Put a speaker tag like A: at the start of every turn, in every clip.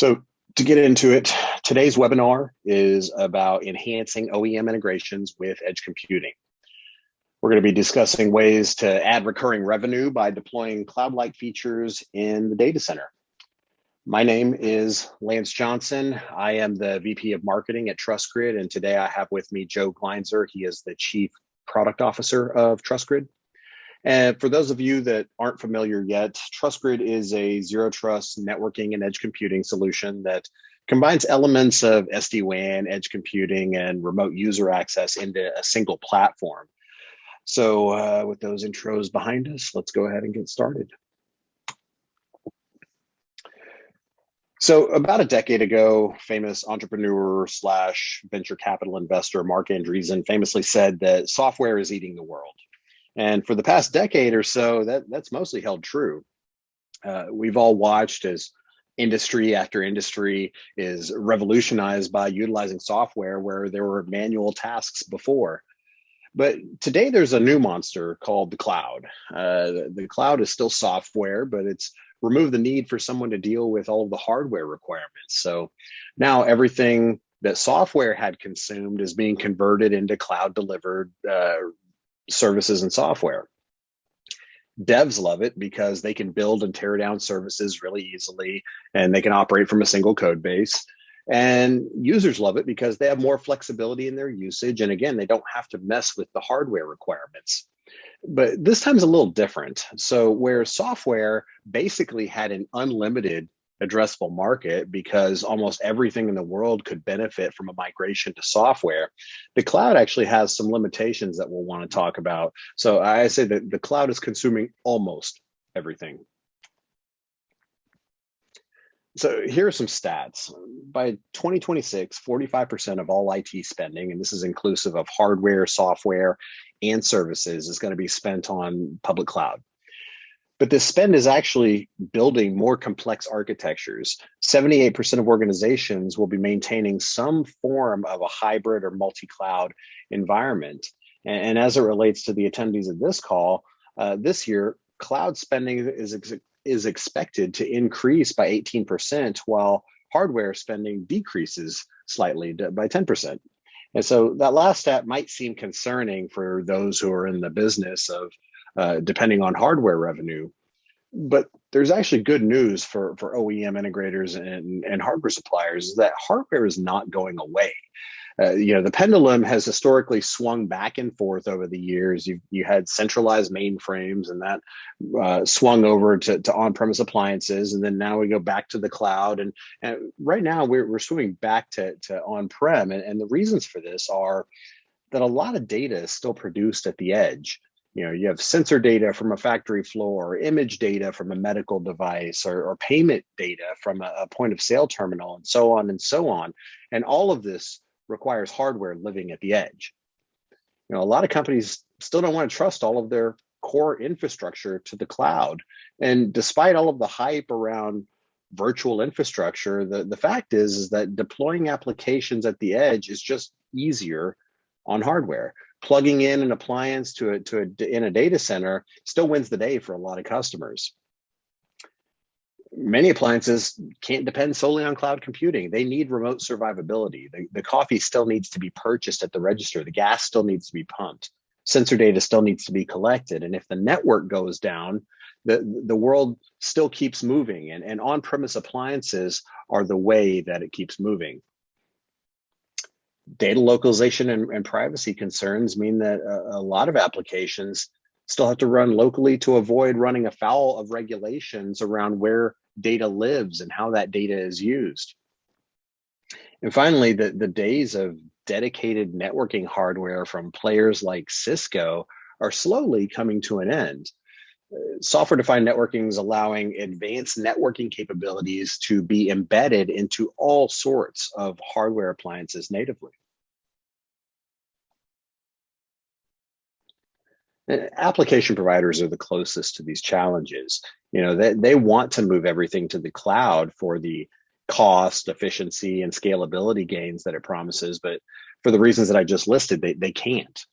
A: So to get into it, today's webinar is about enhancing OEM integrations with edge computing. We're going to be discussing ways to add recurring revenue by deploying cloud-like features in the data center. My name is Lance Johnson. I am the VP of Marketing at Trustgrid, and today I have with me Joe Gleinser. He is the Chief Product Officer of Trustgrid. And for those of you that aren't familiar yet, Trustgrid is a zero trust networking and edge computing solution that combines elements of SD-WAN, edge computing, and remote user access into a single platform. So with those intros behind us, let's go ahead and get started. So about a decade ago, famous entrepreneur slash venture capital investor Mark Andreessen famously said that software is eating the world. And for the past decade or so, that's mostly held true. We've all watched as industry after industry is revolutionized by utilizing software where there were manual tasks before. But today there's a new monster called the cloud. The cloud is still software, but it's removed the need for someone to deal with all of the hardware requirements. So now everything that software had consumed is being converted into cloud delivered services and software. Devs love it because they can build and tear down services really easily, and they can operate from a single code base. And users love it because they have more flexibility in their usage. And again, they don't have to mess with the hardware requirements. But this time's a little different. So where software basically had an unlimited addressable market because almost everything in the world could benefit from a migration to software, the cloud actually has some limitations that we'll want to talk about. So I say that the cloud is consuming almost everything. So here are some stats. By 2026, 45% of all IT spending, and this is inclusive of hardware, software, and services, is going to be spent on public cloud. But this spend is actually building more complex architectures. 78% of organizations will be maintaining some form of a hybrid or multi-cloud environment. And as it relates to the attendees of this call, this year, cloud spending is expected to increase by 18%, while hardware spending decreases slightly by 10%. And so that last stat might seem concerning for those who are in the business of depending on hardware revenue. But there's actually good news for OEM integrators and hardware suppliers is that hardware is not going away. The pendulum has historically swung back and forth over the years. You had centralized mainframes, and that swung over to on-premise appliances, and then now we go back to the cloud. And right now we're swinging back to on-prem, and the reasons for this are that a lot of data is still produced at the edge. You have sensor data from a factory floor, image data from a medical device, or payment data from a point of sale terminal, and so on and so on. And all of this requires hardware living at the edge. A lot of companies still don't want to trust all of their core infrastructure to the cloud. And despite all of the hype around virtual infrastructure, the fact is that deploying applications at the edge is just easier on hardware. Plugging in an appliance in a data center still wins the day for a lot of customers. Many appliances can't depend solely on cloud computing. They need remote survivability. The coffee still needs to be purchased at the register. The gas still needs to be pumped. Sensor data still needs to be collected. And if the network goes down, the world still keeps moving. And on-premise appliances are the way that it keeps moving. Data localization and privacy concerns mean that a lot of applications still have to run locally to avoid running afoul of regulations around where data lives and how that data is used. And finally, the days of dedicated networking hardware from players like Cisco are slowly coming to an end. Software-defined networking is allowing advanced networking capabilities to be embedded into all sorts of hardware appliances natively. Application providers are the closest to these challenges. They want to move everything to the cloud for the cost, efficiency, and scalability gains that it promises, but for the reasons that I just listed, they can't.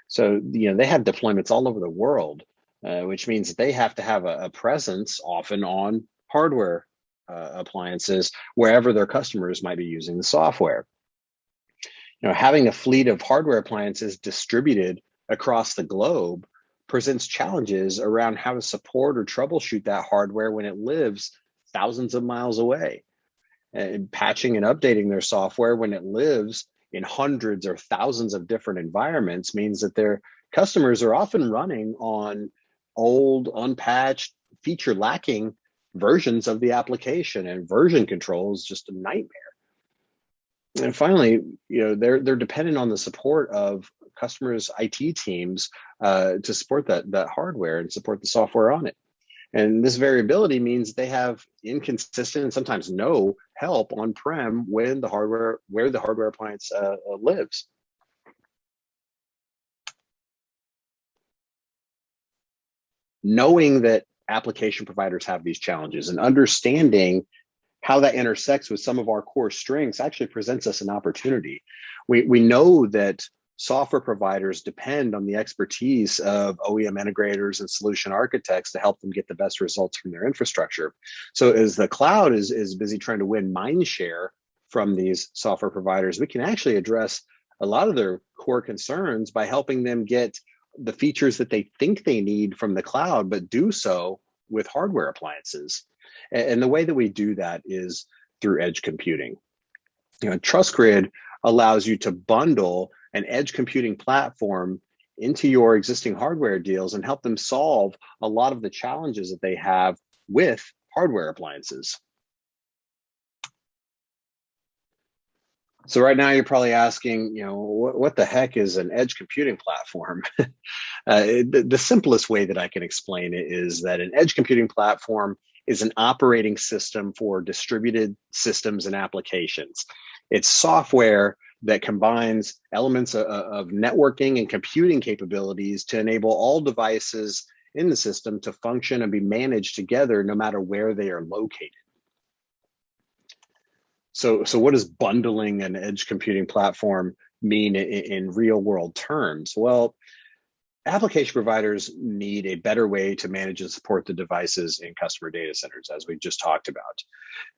A: So they have deployments all over the world, which means that they have to have a presence often on hardware appliances wherever their customers might be using the software. Having a fleet of hardware appliances distributed across the globe presents challenges around how to support or troubleshoot that hardware when it lives thousands of miles away. And patching and updating their software when it lives in hundreds or thousands of different environments means that their customers are often running on old, unpatched, feature lacking versions of the application, and version control is just a nightmare. And finally, they're dependent on the support of customers' IT teams to support that hardware and support the software on it. And this variability means they have inconsistent and sometimes no help on-prem where the hardware appliance lives. Knowing that application providers have these challenges and understanding how that intersects with some of our core strengths actually presents us an opportunity. We know that software providers depend on the expertise of OEM integrators and solution architects to help them get the best results from their infrastructure. So as the cloud is busy trying to win mind share from these software providers, we can actually address a lot of their core concerns by helping them get the features that they think they need from the cloud, but do so with hardware appliances. And the way that we do that is through edge computing. Trustgrid allows you to bundle an edge computing platform into your existing hardware deals and help them solve a lot of the challenges that they have with hardware appliances. So right now you're probably asking, what the heck is an edge computing platform? The simplest way that I can explain it is that an edge computing platform is an operating system for distributed systems and applications. It's software that combines elements of networking and computing capabilities to enable all devices in the system to function and be managed together no matter where they are located. So what does bundling an edge computing platform mean in real world terms? Well, application providers need a better way to manage and support the devices in customer data centers, as we just talked about.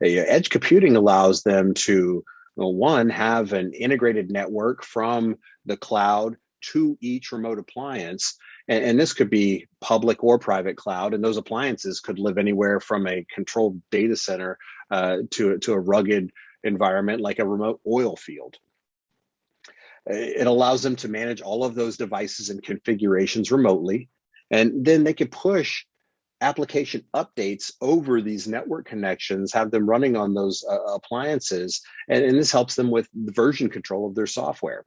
A: Edge computing allows them to, one, have an integrated network from the cloud to each remote appliance. And this could be public or private cloud. And those appliances could live anywhere from a controlled data center to a rugged environment like a remote oil field. It allows them to manage all of those devices and configurations remotely. And then they can push application updates over these network connections, have them running on those appliances. And this helps them with the version control of their software.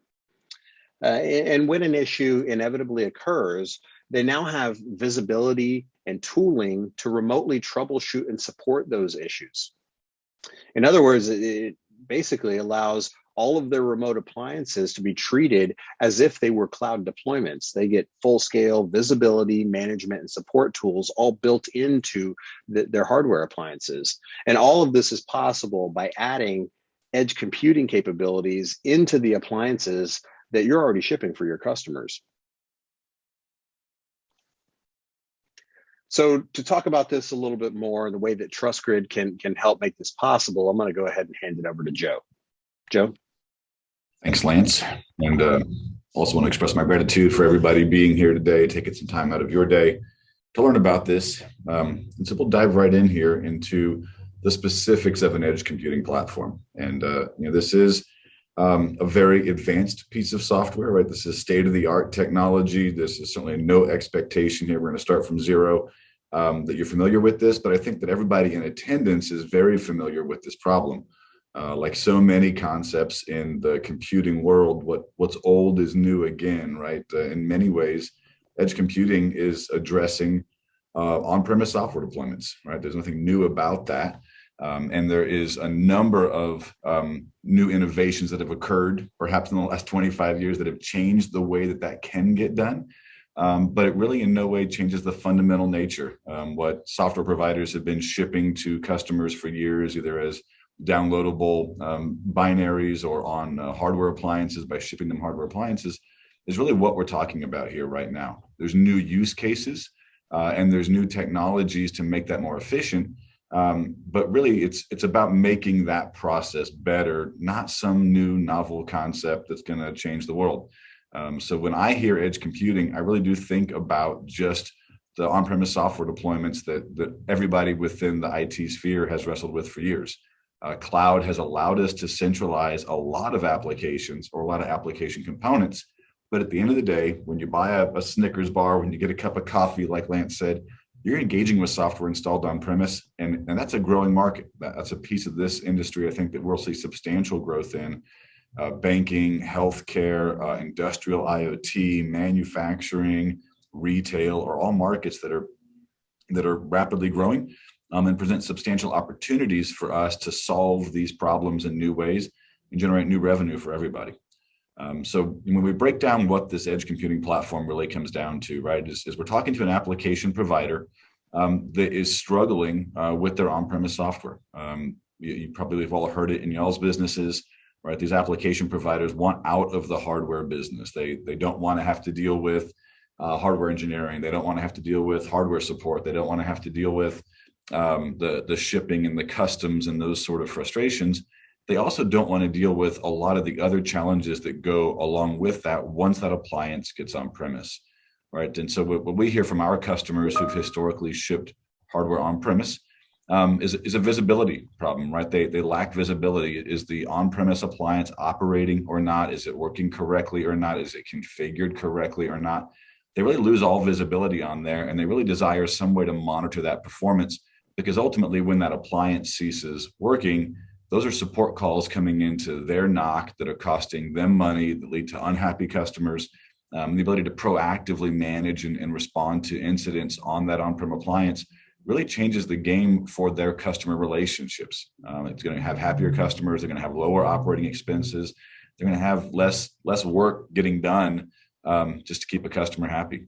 A: And when an issue inevitably occurs, they now have visibility and tooling to remotely troubleshoot and support those issues. In other words, it basically allows all of their remote appliances to be treated as if they were cloud deployments. They get full-scale visibility, management, and support tools all built into their hardware appliances. And all of this is possible by adding edge computing capabilities into the appliances that you're already shipping for your customers. So to talk about this a little bit more and the way that Trustgrid can help make this possible, I'm going to go ahead and hand it over to Joe. Joe?
B: Thanks, Lance. And also want to express my gratitude for everybody being here today, taking some time out of your day to learn about this. And so we'll dive right in here into the specifics of an edge computing platform. And this is a very advanced piece of software, right? This is state-of-the-art technology. This is certainly no expectation here. We're going to start from zero, that you're familiar with this, but I think that everybody in attendance is very familiar with this problem. Like so many concepts in the computing world, what's old is new again, right? In many ways, edge computing is addressing on-premise software deployments, right? There's nothing new about that. And there is a number of new innovations that have occurred, perhaps in the last 25 years, that have changed the way that can get done. But it really in no way changes the fundamental nature. What software providers have been shipping to customers for years, either as downloadable binaries or on hardware appliances by shipping them hardware appliances, is really what we're talking about here right now. There's new use cases and there's new technologies to make that more efficient. But really, it's about making that process better, not some new novel concept that's going to change the world. So when I hear edge computing, I really do think about just the on-premise software deployments that everybody within the IT sphere has wrestled with for years. Cloud has allowed us to centralize a lot of applications or a lot of application components. But at the end of the day, when you buy a Snickers bar, when you get a cup of coffee, like Lance said, you're engaging with software installed on premise, and that's a growing market. That's a piece of this industry I think that we'll see substantial growth in. Banking, healthcare, industrial IoT, manufacturing, retail are all markets that are rapidly growing and present substantial opportunities for us to solve these problems in new ways and generate new revenue for everybody. So when we break down what this edge computing platform really comes down to, right, is we're talking to an application provider that is struggling with their on-premise software. You probably have all heard it in y'all's businesses, right? These application providers want out of the hardware business. They don't want to have to deal with hardware engineering. They don't want to have to deal with hardware support. They don't want to have to deal with the shipping and the customs and those sort of frustrations. They also don't want to deal with a lot of the other challenges that go along with that once that appliance gets on premise, right? And so what we hear from our customers who've historically shipped hardware on premise is a visibility problem, right? They lack visibility. Is the on-premise appliance operating or not? Is it working correctly or not? Is it configured correctly or not? They really lose all visibility on there, and they really desire some way to monitor that performance, because ultimately when that appliance ceases working, those are support calls coming into their NOC that are costing them money, that lead to unhappy customers. The ability to proactively manage and respond to incidents on that on-prem appliance really changes the game for their customer relationships. It's going to have happier customers. They're going to have lower operating expenses. They're going to have less work getting done just to keep a customer happy.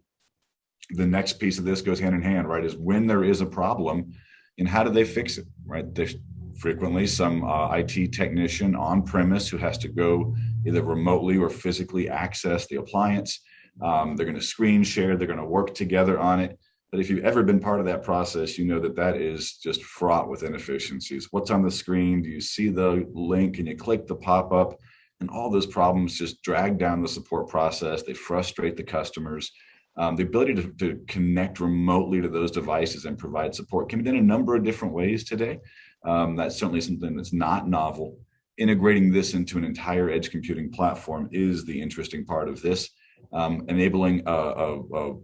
B: The next piece of this goes hand in hand, right, is when there is a problem, and how do they fix it, right? There's frequently some IT technician on premise who has to go either remotely or physically access the appliance. They're going to screen share. They're going to work together on it. But if you've ever been part of that process, you know that that is just fraught with inefficiencies. What's on the screen? Do you see the link and you click the pop-up? And all those problems just drag down the support process. They frustrate the customers. The ability to connect remotely to those devices and provide support can be done a number of different ways today. That's certainly something that's not novel. Integrating this into an entire edge computing platform is the interesting part of this. Enabling a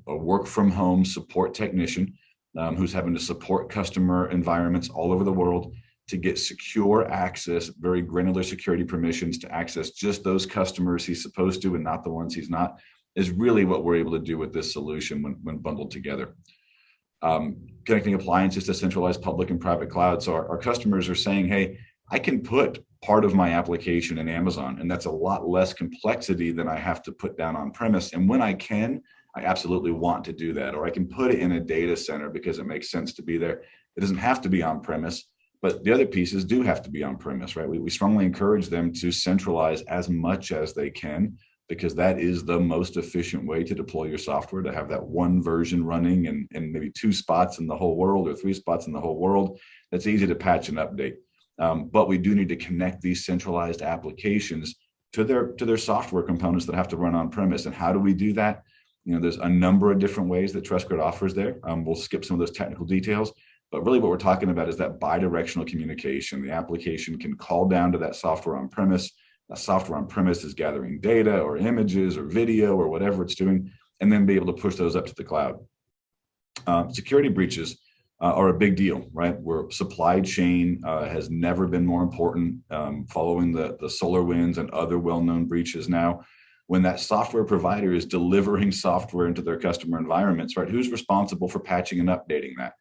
B: work from home support technician who's having to support customer environments all over the world to get secure access, very granular security permissions to access just those customers he's supposed to and not the ones he's not, is really what we're able to do with this solution when bundled together. Connecting appliances to centralized public and private cloud. So our customers are saying, hey, I can put part of my application in Amazon, and that's a lot less complexity than I have to put down on premise. And when I can, I absolutely want to do that. Or I can put it in a data center because it makes sense to be there. It doesn't have to be on premise, but the other pieces do have to be on premise, right? We strongly encourage them to centralize as much as they can, because that is the most efficient way to deploy your software, to have that one version running in maybe 2 spots in the whole world or 3 spots in the whole world. That's easy to patch and update. But we do need to connect these centralized applications to their software components that have to run on premise. And how do we do that? There's a number of different ways that Trustgrid offers there. We'll skip some of those technical details, but really what we're talking about is that bidirectional communication. The application can call down to that software on premise. That software on premise is gathering data or images or video or whatever it's doing, and then be able to push those up to the cloud. Security breaches are a big deal, right? Where supply chain has never been more important, following the SolarWinds and other well-known breaches now. When that software provider is delivering software into their customer environments, right? Who's responsible for patching and updating that?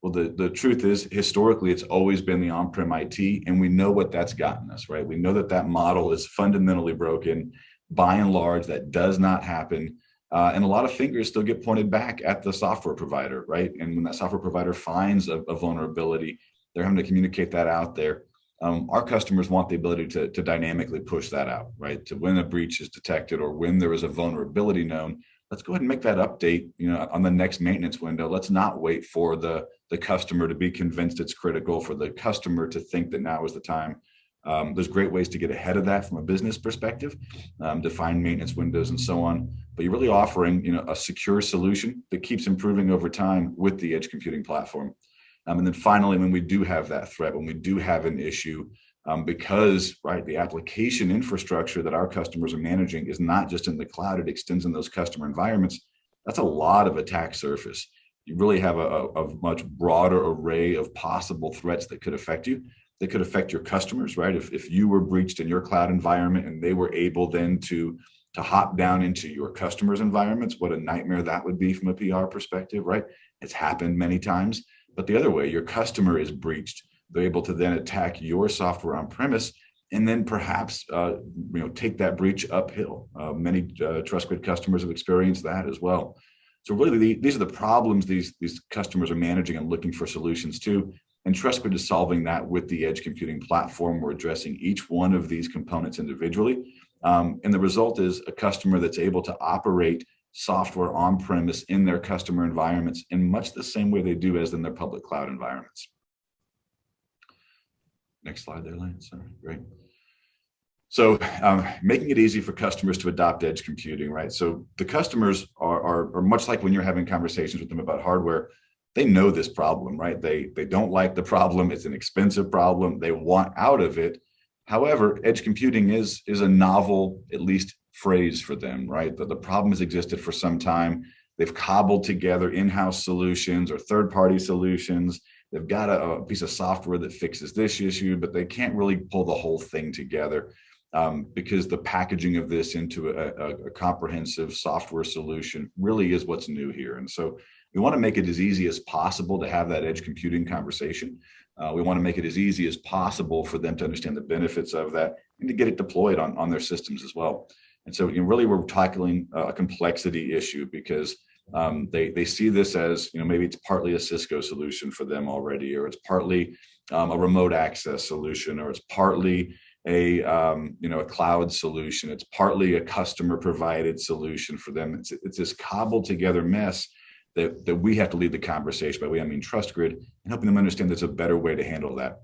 B: Well, the truth is, historically, it's always been the on-prem IT, and we know what that's gotten us, right? We know that model is fundamentally broken. By and large, that does not happen. And a lot of fingers still get pointed back at the software provider, right? And when that software provider finds a vulnerability, they're having to communicate that out there. Our customers want the ability to dynamically push that out, right? To when a breach is detected or when there is a vulnerability known, let's go ahead and make that update, on the next maintenance window. Let's not wait for the customer to be convinced it's critical, for the customer to think that now is the time. There's great ways to get ahead of that from a business perspective, define maintenance windows and so on. But you're really offering, a secure solution that keeps improving over time with the edge computing platform. And then finally, when we do have that threat, when we do have an issue, because the application infrastructure that our customers are managing is not just in the cloud, it extends in those customer environments. That's a lot of attack surface. You really have a much broader array of possible threats that could affect you, that could affect your customers, right? If you were breached in your cloud environment and they were able then to hop down into your customers' environments, what a nightmare that would be from a PR perspective, right? It's happened many times. But the other way, your customer is breached. They're able to then attack your software on premise, and then perhaps take that breach uphill. Many Trustgrid customers have experienced that as well. So really, these are the problems these customers are managing and looking for solutions to. And Trustgrid is solving that with the edge computing platform. We're addressing each one of these components individually. And the result is a customer that's able to operate software on premise in their customer environments in much the same way they do as in their public cloud environments. Next slide there, Lance. Great. So making it easy for customers to adopt edge computing, right? So the customers are much like when you're having conversations with them about hardware. They know this problem, right? They don't like the problem. It's an expensive problem. They want out of it. However, edge computing is a novel, at least, phrase for them, right? The problem has existed for some time. They've cobbled together in-house solutions or third-party solutions. They've got a piece of software that fixes this issue, but they can't really pull the whole thing together because the packaging of this into a comprehensive software solution really is what's new here. And so we want to make it as easy as possible to have that edge computing conversation. We want to make it as easy as possible for them to understand the benefits of that and to get it deployed on their systems as well. And so really we're tackling a complexity issue because they see this as, maybe it's partly a Cisco solution for them already, or it's partly a remote access solution, or it's partly a cloud solution. It's partly a customer provided solution for them. It's this cobbled together mess that we have to lead the conversation. By we, I mean Trustgrid, and helping them understand there's a better way to handle that.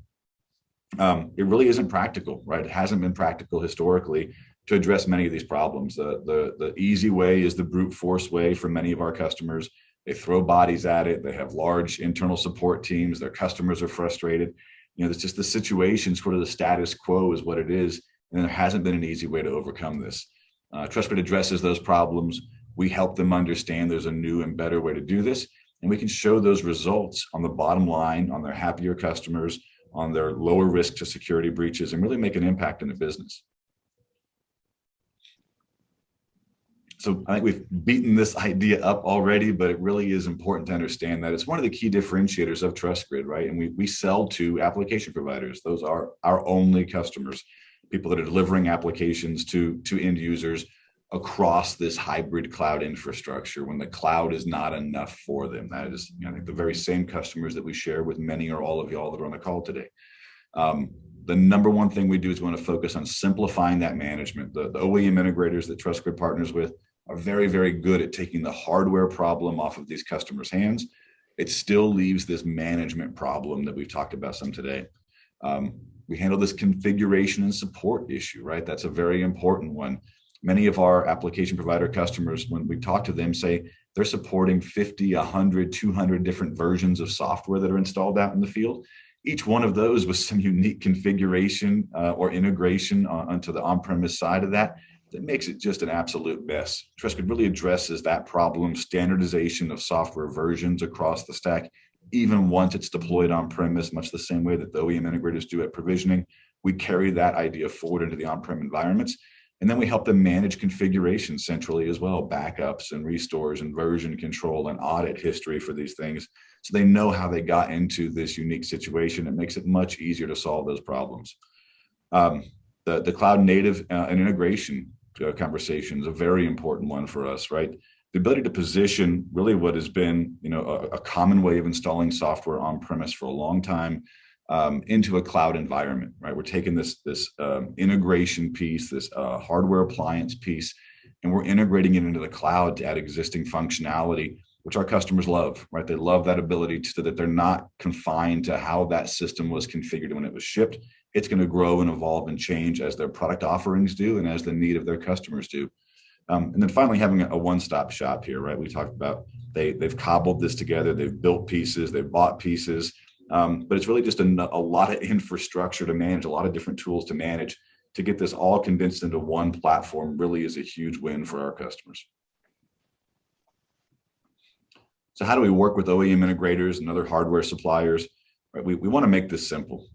B: It really isn't practical, right? It hasn't been practical historically to address many of these problems. The easy way is the brute force way for many of our customers. They throw bodies at it. They have large internal support teams. Their customers are frustrated. It's just the situation, sort of the status quo is what it is. And there hasn't been an easy way to overcome this. Trustgrid addresses those problems. We help them understand there's a new and better way to do this. And we can show those results on the bottom line, on their happier customers, on their lower risk to security breaches, and really make an impact in the business. So I think we've beaten this idea up already, but it really is important to understand that it's one of the key differentiators of Trustgrid, right? And we sell to application providers. Those are our only customers, people that are delivering applications to end users across this hybrid cloud infrastructure when the cloud is not enough for them. That is, I think, the very same customers that we share with many or all of y'all that are on the call today. The number one thing we do is we want to focus on simplifying that management. The OEM integrators that Trustgrid partners with are very, very good at taking the hardware problem off of these customers' hands. It still leaves this management problem that we've talked about some today. We handle this configuration and support issue, right? That's a very important one. Many of our application provider customers, when we talk to them, say they're supporting 50, 100, 200 different versions of software that are installed out in the field. Each one of those with some unique configuration or integration onto the on-premise side of that makes it just an absolute mess. Trustgrid really addresses that problem, standardization of software versions across the stack, even once it's deployed on-premise, much the same way that the OEM integrators do at provisioning. We carry that idea forward into the on-prem environments. And then we help them manage configuration centrally as well, backups and restores and version control and audit history for these things. So they know how they got into this unique situation. It makes it much easier to solve those problems. The cloud native and integration conversation is a very important one for us, right? The ability to position really what has been, a common way of installing software on premise for a long time into a cloud environment, right? We're taking this integration piece, this hardware appliance piece, and we're integrating it into the cloud to add existing functionality, which our customers love, right? They love that ability so that they're not confined to how that system was configured when it was shipped. It's going to grow and evolve and change as their product offerings do and as the need of their customers do. And then finally, having a one-stop shop here, right? We talked about they've cobbled this together, they've built pieces, they've bought pieces, but it's really just a lot of infrastructure to manage, a lot of different tools to manage. To get this all condensed into one platform really is a huge win for our customers. So how do we work with OEM integrators and other hardware suppliers? Right, we want to make this simple.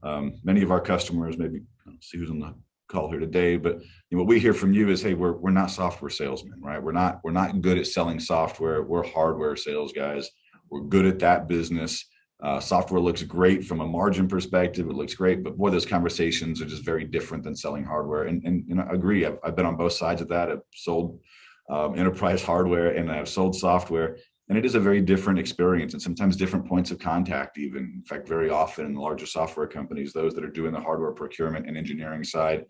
B: Many of our customers, maybe let's see who's on the call here today, but what we hear from you is, hey, we're not software salesmen, right? We're not good at selling software. We're hardware sales guys. We're good at that business. Software looks great from a margin perspective. It looks great, but boy, those conversations are just very different than selling hardware. And I agree. I've been on both sides of that. I've sold enterprise hardware and I've sold software. And it is a very different experience and sometimes different points of contact even. In fact, very often in the larger software companies, those that are doing the hardware procurement and engineering side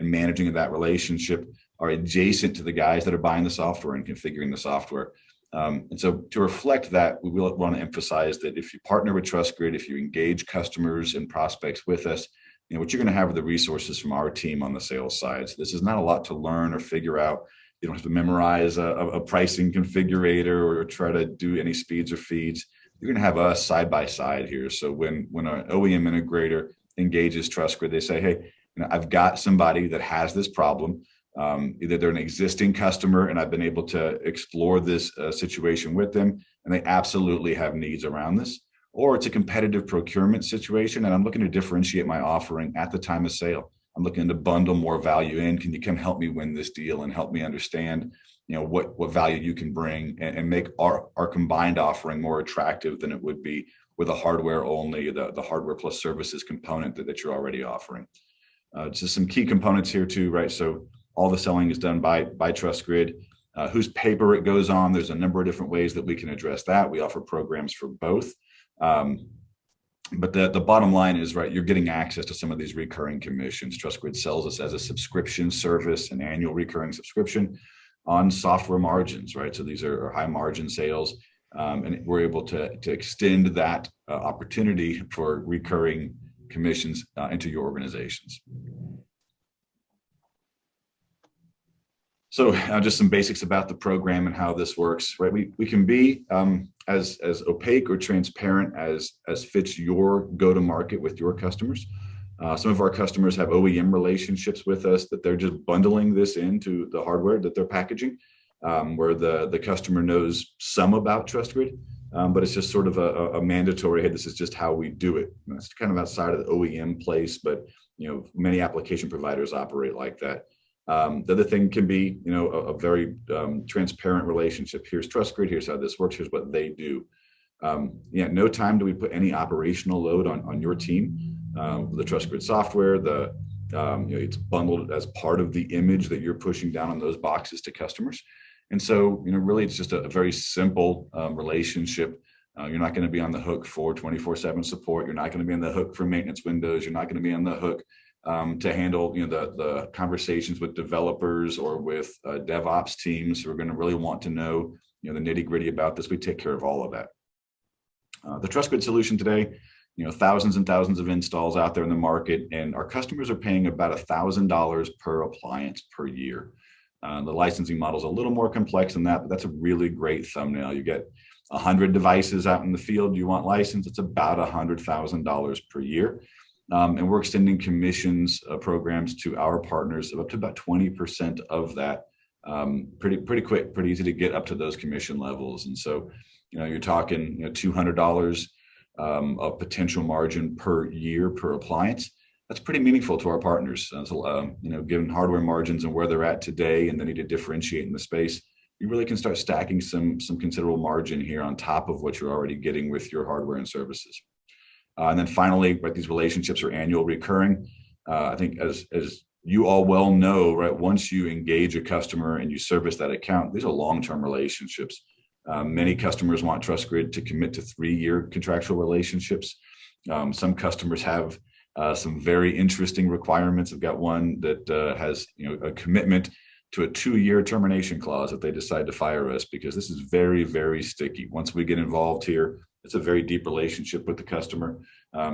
B: and managing that relationship are adjacent to the guys that are buying the software and configuring the software. And so to reflect that, we will want to emphasize that if you partner with Trustgrid, if you engage customers and prospects with us, what you're going to have are the resources from our team on the sales side. So this is not a lot to learn or figure out. You don't have to memorize a pricing configurator or try to do any speeds or feeds. You're going to have us side by side here. So when an OEM integrator engages Trustgrid, they say, hey, I've got somebody that has this problem. Either they're an existing customer and I've been able to explore this situation with them and they absolutely have needs around this, or it's a competitive procurement situation and I'm looking to differentiate my offering at the time of sale. I'm looking to bundle more value in. Can you come help me win this deal and help me understand, what value you can bring and make our combined offering more attractive than it would be with a hardware only, the hardware plus services component that you're already offering. Just some key components here too, right? So all the selling is done by Trustgrid. Whose paper it goes on, there's a number of different ways that we can address that. We offer programs for both. But the bottom line is, right, you're getting access to some of these recurring commissions. Trustgrid sells us as a subscription service, an annual recurring subscription on software margins, right? So these are high margin sales. And we're able to extend that opportunity for recurring commissions into your organizations. So just some basics about the program and how this works, right? We can be as opaque or transparent as fits your go-to-market with your customers. Some of our customers have OEM relationships with us that they're just bundling this into the hardware that they're packaging, where the customer knows some about Trustgrid, but it's just sort of a mandatory, hey, this is just how we do it. And that's kind of outside of the OEM place, but many application providers operate like that. The other thing can be, a very transparent relationship. Here's Trustgrid, here's how this works, here's what they do. No time do we put any operational load on your team. The Trustgrid software, it's bundled as part of the image that you're pushing down on those boxes to customers. And so, really, it's just a very simple relationship. You're not going to be on the hook for 24/7 support. You're not going to be on the hook for maintenance windows. You're not going to be on the hook to handle the conversations with developers or with DevOps teams who are going to really want to know the nitty gritty about this. We take care of all of that. The Trustgrid solution today, thousands and thousands of installs out there in the market, and our customers are paying about $1,000 per appliance per year. The licensing model is a little more complex than that, but that's a really great thumbnail. You get 100 devices out in the field, you want license, it's about $100,000 per year. And we're extending commissions programs to our partners of up to about 20% of that. Pretty quick, pretty easy to get up to those commission levels. And so, you're talking $200 of potential margin per year per appliance. That's pretty meaningful to our partners. So, given hardware margins and where they're at today and the need to differentiate in the space, you really can start stacking some considerable margin here on top of what you're already getting with your hardware and services. And then finally, right, these relationships are annual recurring. I think as you all well know, right, once you engage a customer and you service that account, these are long-term relationships. Many customers want Trustgrid to commit to 3-year contractual relationships. Some customers have some very interesting requirements. I've got one that has a commitment to a 2-year termination clause if they decide to fire us, because this is very, very sticky. Once we get involved here, it's a very deep relationship with the customer.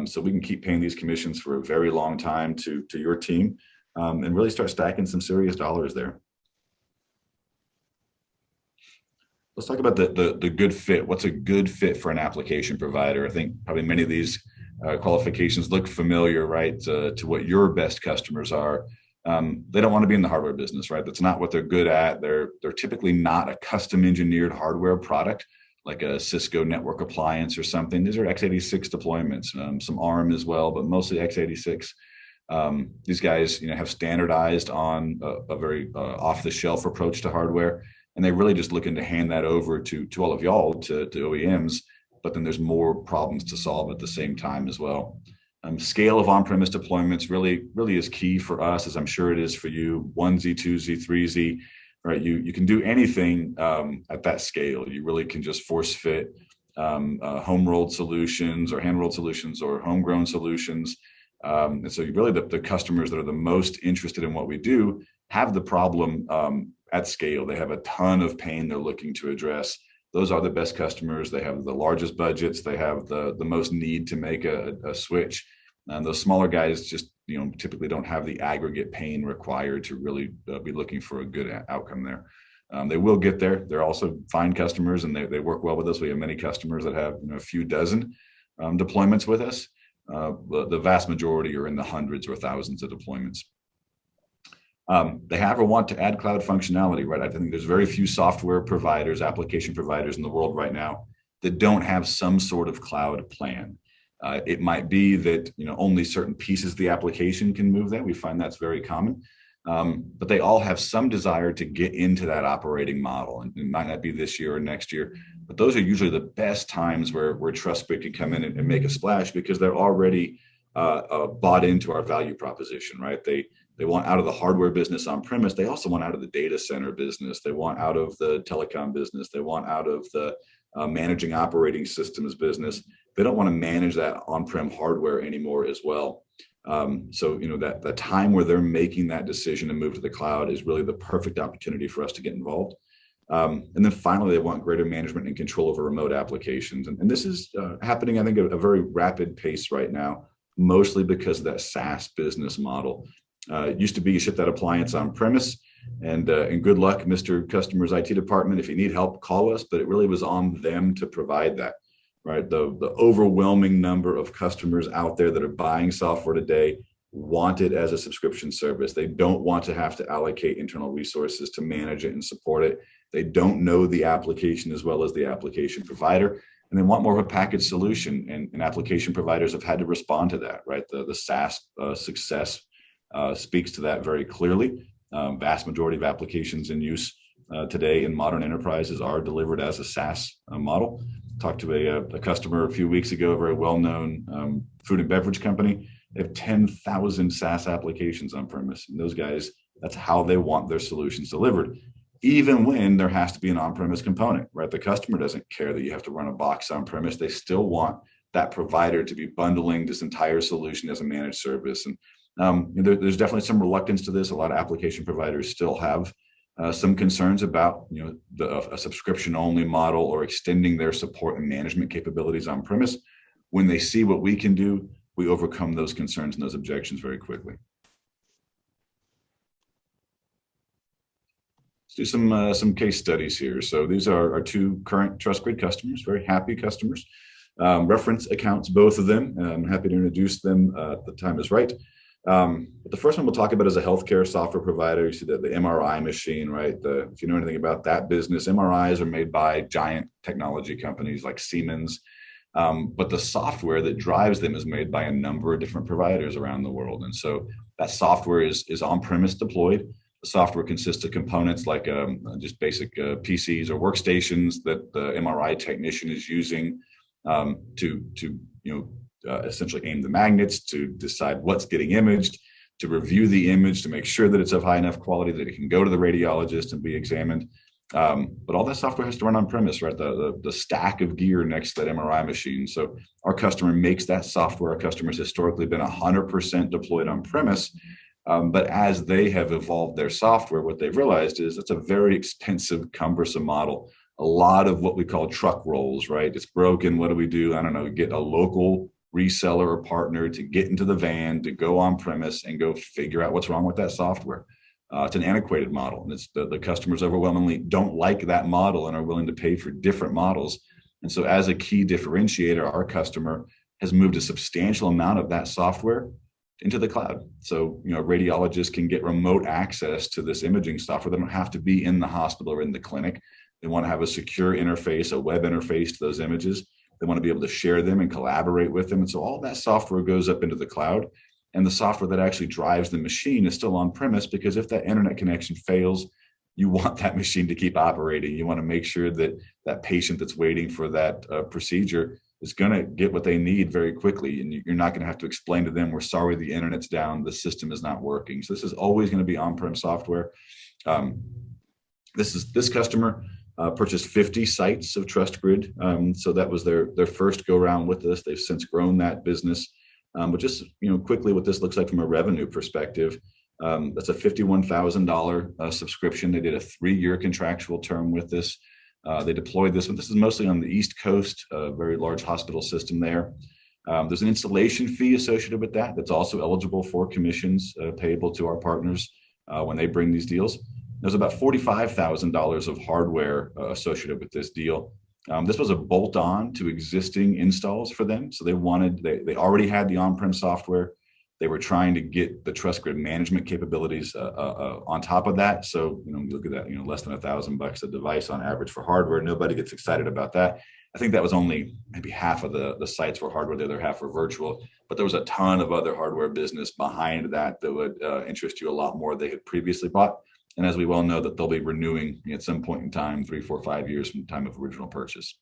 B: So we can keep paying these commissions for a very long time to your team, and really start stacking some serious dollars there. Let's talk about the good fit. What's a good fit for an application provider? I think probably many of these qualifications look familiar, right, to what your best customers are. They don't want to be in the hardware business, right? That's not what they're good at. They're typically not a custom engineered hardware product like a Cisco network appliance or something. These are x86 deployments, some ARM as well, but mostly x86. These guys, have standardized on a very off-the-shelf approach to hardware, and they're really just looking to hand that over to all of y'all, to OEMs. But then there's more problems to solve at the same time as well. Scale of on-premise deployments really is key for us, as I'm sure it is for you. 1Z, 2Z, 3Z, right? You can do anything at that scale. You really can just force fit home-rolled solutions or hand-rolled solutions or homegrown solutions. And so really the customers that are the most interested in what we do have the problem at scale. They have a ton of pain they're looking to address. Those are the best customers. They have the largest budgets. They have the most need to make a switch. And those smaller guys just, typically don't have the aggregate pain required to really be looking for a good outcome there. They will get there. They're also fine customers, and they work well with us. We have many customers that have a few dozen deployments with us. The vast majority are in the hundreds or thousands of deployments. They have or want to add cloud functionality, right? I think there's very few software providers, application providers in the world right now that don't have some sort of cloud plan. It might be that only certain pieces of the application can move that. We find that's very common. But they all have some desire to get into that operating model, and it might not be this year or next year. But those are usually the best times where Trustgrid can come in and make a splash, because they're already bought into our value proposition, right? They want out of the hardware business on premise. They also want out of the data center business. They want out of the telecom business. They want out of the managing operating systems business. They don't want to manage that on-prem hardware anymore as well. So that the time where they're making that decision to move to the cloud is really the perfect opportunity for us to get involved. And then finally, they want greater management and control over remote applications. And this is happening, I think, at a very rapid pace right now, mostly because of that SaaS business model. It used to be you ship that appliance on premise, and good luck, Mr. Customer's IT department. If you need help, call us. But it really was on them to provide that, right? The overwhelming number of customers out there that are buying software today want it as a subscription service. They don't want to have to allocate internal resources to manage it and support it. They don't know the application as well as the application provider, and they want more of a packaged solution. And application providers have had to respond to that, right? The SaaS success speaks to that very clearly. Vast majority of applications in use today in modern enterprises are delivered as a SaaS model. Talked to a customer a few weeks ago, a very well-known food and beverage company. They have 10,000 SaaS applications on premise. And those guys, that's how they want their solutions delivered, even when there has to be an on-premise component, right? The customer doesn't care that you have to run a box on premise. They still want that provider to be bundling this entire solution as a managed service. And there's definitely some reluctance to this. A lot of application providers still have some concerns about a subscription-only model or extending their support and management capabilities on premise. When they see what we can do, we overcome those concerns and those objections very quickly. Let's do some case studies here. So these are our two current Trustgrid customers, very happy customers. Reference accounts, both of them. I'm happy to introduce them at the time is right. But the first one we'll talk about is a healthcare software provider. You see the MRI machine, right? If you know anything about that business, MRIs are made by giant technology companies like Siemens. But the software that drives them is made by a number of different providers around the world. And so that software is on-premise deployed. The software consists of components like just basic PCs or workstations that the MRI technician is using to essentially aim the magnets, to decide what's getting imaged, to review the image, to make sure that it's of high enough quality that it can go to the radiologist and be examined. But all that software has to run on premise, right? The stack of gear next to that MRI machine. So our customer makes that software. Our customer's historically been 100% deployed on premise. But as they have evolved their software, what they've realized is it's a very expensive, cumbersome model. A lot of what we call truck rolls, right? It's broken. What do we do? I don't know, get a local reseller or partner to get into the van, to go on premise and go figure out what's wrong with that software. It's an antiquated model, and it's the customers overwhelmingly don't like that model and are willing to pay for different models. And so as a key differentiator, our customer has moved a substantial amount of that software into the cloud. So, radiologists can get remote access to this imaging software. They don't have to be in the hospital or in the clinic. They want to have a secure interface, a web interface to those images. They want to be able to share them and collaborate with them. And so all that software goes up into the cloud, and the software that actually drives the machine is still on premise, because if that internet connection fails, you want that machine to keep operating. You want to make sure that that patient that's waiting for that procedure is going to get what they need very quickly. And you're not going to have to explain to them, we're sorry, the internet's down, the system is not working. So this is always going to be on-prem software. This customer purchased 50 sites of Trustgrid. So that was their first go around with us. They've since grown that business. But just quickly, what this looks like from a revenue perspective, that's a $51,000 subscription. They did a 3-year contractual term with this. They deployed this, and this is mostly on the East Coast, a very large hospital system there. There's an installation fee associated with that that's also eligible for commissions payable to our partners when they bring these deals. There's about $45,000 of hardware associated with this deal. This was a bolt-on to existing installs for them. So they already had the on-prem software. They were trying to get the Trustgrid management capabilities on top of that. So, you look at that, less than $1,000 a device on average for hardware. Nobody gets excited about that. I think that was only maybe half of the sites were hardware, the other half were virtual. But there was a ton of other hardware business behind that would interest you a lot more they had previously bought. And as we well know, that they'll be renewing at some point in time, 3, 4, 5 years from the time of original purchase.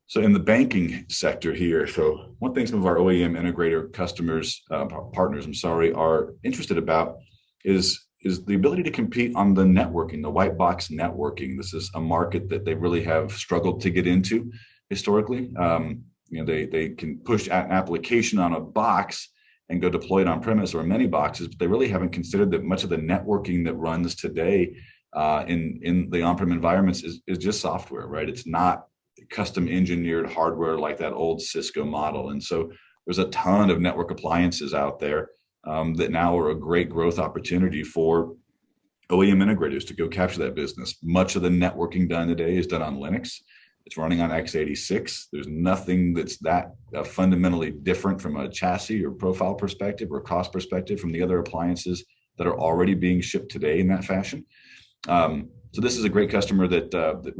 B: So in the banking sector here, so one thing some of our OEM integrator customers, partners, are interested about is the ability to compete on the networking, the white box networking. This is a market that they really have struggled to get into historically. They can push an application on a box and go deploy it on premise or many boxes, but they really haven't considered that much of the networking that runs today in the on-prem environments is just software, right? It's not custom engineered hardware like that old Cisco model. And so there's a ton of network appliances out there that now are a great growth opportunity for OEM integrators to go capture that business. Much of the networking done today is done on Linux. It's running on x86. There's nothing that's that fundamentally different from a chassis or profile perspective or cost perspective from the other appliances that are already being shipped today in that fashion. So this is a great customer that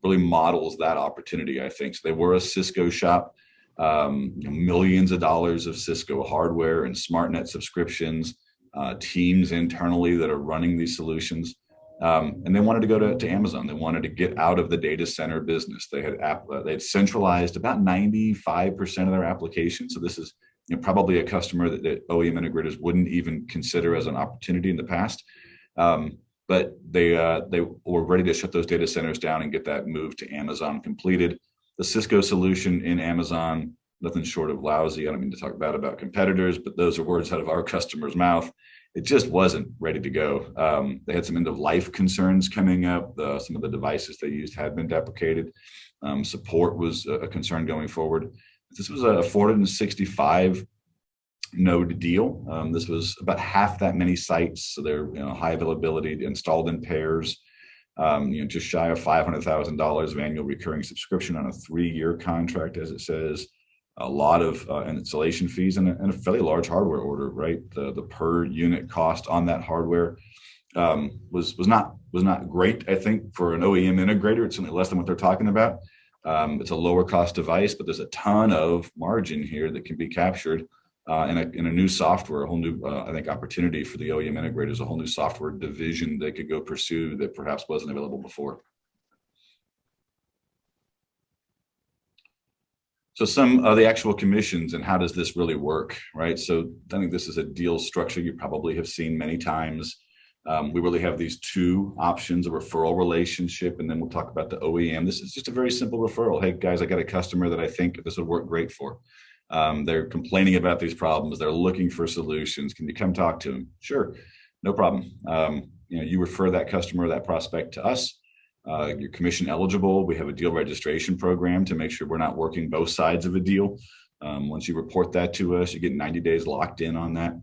B: really models that opportunity, I think. So they were a Cisco shop, millions of dollars of Cisco hardware and SmartNet subscriptions, teams internally that are running these solutions. And they wanted to go to Amazon. They wanted to get out of the data center business. They had centralized about 95% of their applications. So this is probably a customer that OEM integrators wouldn't even consider as an opportunity in the past. But they were ready to shut those data centers down and get that move to Amazon completed. The Cisco solution in Amazon, nothing short of lousy. I don't mean to talk bad about competitors, but those are words out of our customer's mouth. It just wasn't ready to go. They had some end of life concerns coming up. Some of the devices they used had been deprecated. Support was a concern going forward. This was a 465 node deal. This was about half that many sites, so they're high availability, installed in pairs. Just shy of $500,000 of annual recurring subscription on a 3-year contract, as it says. A lot of installation fees and a fairly large hardware order, right? The per unit cost on that hardware was not great, I think, for an OEM integrator. It's certainly less than what they're talking about. It's a lower cost device, but there's a ton of margin here that can be captured in a new software, a whole new, I think, opportunity for the OEM integrators, a whole new software division they could go pursue that perhaps wasn't available before. So some of the actual commissions and how does this really work, right? So I think this is a deal structure you probably have seen many times. We really have these two options, a referral relationship, and then we'll talk about the OEM. This is just a very simple referral. Hey, guys, I got a customer that I think this would work great for. They're complaining about these problems. They're looking for solutions. Can you come talk to them? Sure, no problem. You refer that customer, that prospect to us. You're commission eligible. We have a deal registration program to make sure we're not working both sides of a deal. Once you report that to us, you get 90 days locked in on that.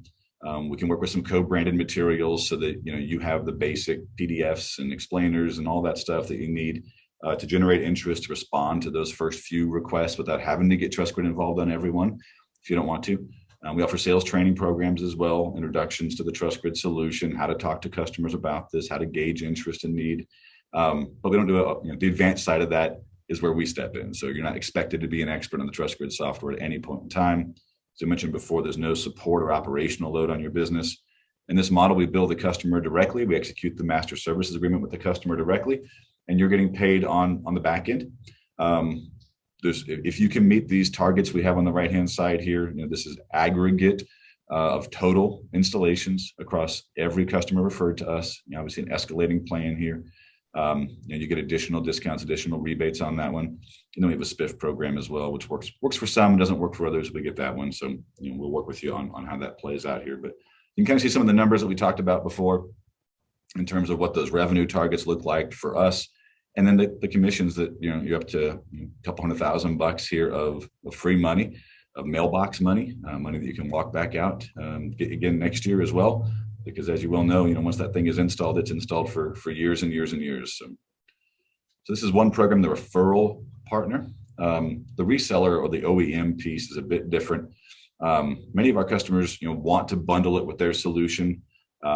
B: We can work with some co-branded materials so that you have the basic PDFs and explainers and all that stuff that you need to generate interest, to respond to those first few requests without having to get Trustgrid involved on everyone if you don't want to. We offer sales training programs as well, introductions to the Trustgrid solution, how to talk to customers about this, how to gauge interest and need. But we don't do the advanced side of that is where we step in. So you're not expected to be an expert on the Trustgrid software at any point in time. As I mentioned before, there's no support or operational load on your business. In this model, we bill the customer directly. We execute the master services agreement with the customer directly, and you're getting paid on the back end. If you can meet these targets we have on the right-hand side here, this is aggregate of total installations across every customer referred to us. Obviously an escalating plan here. You get additional discounts, additional rebates on that one. And then we have a spiff program as well, which works for some, doesn't work for others. We get that one. So we'll work with you on how that plays out here. But you can kind of see some of the numbers that we talked about before in terms of what those revenue targets look like for us. And then the commissions that, you're up to a couple $100,000 here of free money, of mailbox money, money that you can walk back out again next year as well. Because as you well know, once that thing is installed, it's installed for years and years and years. So this is one program, the referral partner. The reseller or the OEM piece is a bit different. Many of our customers, want to bundle it with their solution.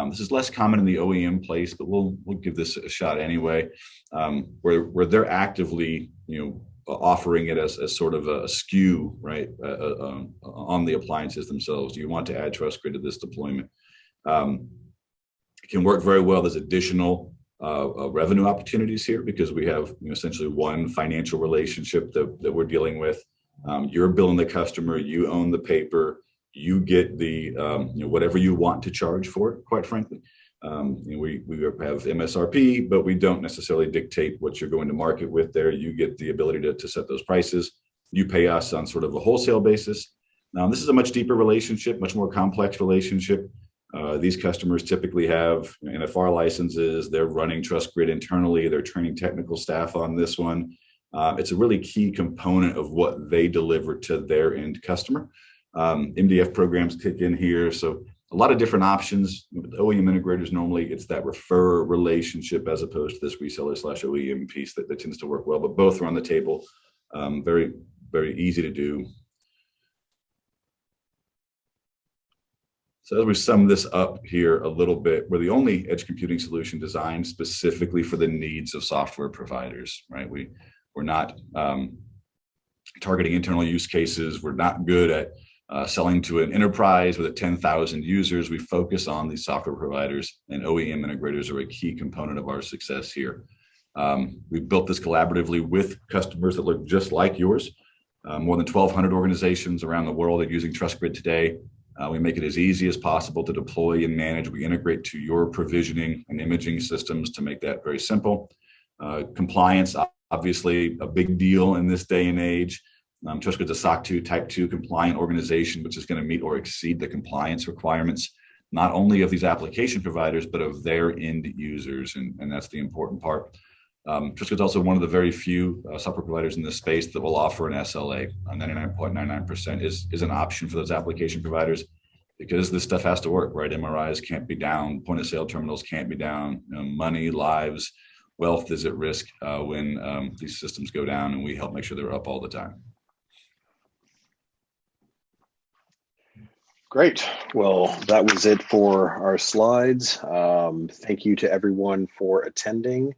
B: This is less common in the OEM place, but we'll give this a shot anyway, where they're actively, offering it as sort of a SKU, right, on the appliances themselves. Do you want to add Trustgrid to this deployment? It can work very well. There's additional revenue opportunities here because we have essentially one financial relationship that we're dealing with. You're billing the customer, you own the paper, you get the whatever you want to charge for it, quite frankly. We have MSRP, but we don't necessarily dictate what you're going to market with there. You get the ability to set those prices. You pay us on sort of a wholesale basis. Now, this is a much deeper relationship, much more complex relationship. These customers typically have NFR licenses. They're running Trustgrid internally. They're training technical staff on this one. It's a really key component of what they deliver to their end customer. MDF programs kick in here. So a lot of different options. With OEM integrators, normally it's that referrer relationship as opposed to this reseller/OEM piece that tends to work well, but both are on the table. Very, very easy to do. So as we sum this up here a little bit, we're the only edge computing solution designed specifically for the needs of software providers, right? We're not targeting internal use cases. We're not good at selling to an enterprise with 10,000 users. We focus on these software providers, and OEM integrators are a key component of our success here. We've built this collaboratively with customers that look just like yours. More than 1,200 organizations around the world are using Trustgrid today. We make it as easy as possible to deploy and manage. We integrate to your provisioning and imaging systems to make that very simple. Compliance, obviously a big deal in this day and age. Trustgrid's a SOC 2 Type 2 compliant organization, which is going to meet or exceed the compliance requirements, not only of these application providers, but of their end users. And that's the important part. Trustgrid's also one of the very few software providers in this space that will offer an SLA. 99.99% is an option for those application providers because this stuff has to work, right? MRIs can't be down, point of sale terminals can't be down, money, lives, wealth is at risk when these systems go down, and we help make sure they're up all the time.
A: Great. Well, that was it for our slides. Thank you to everyone for attending.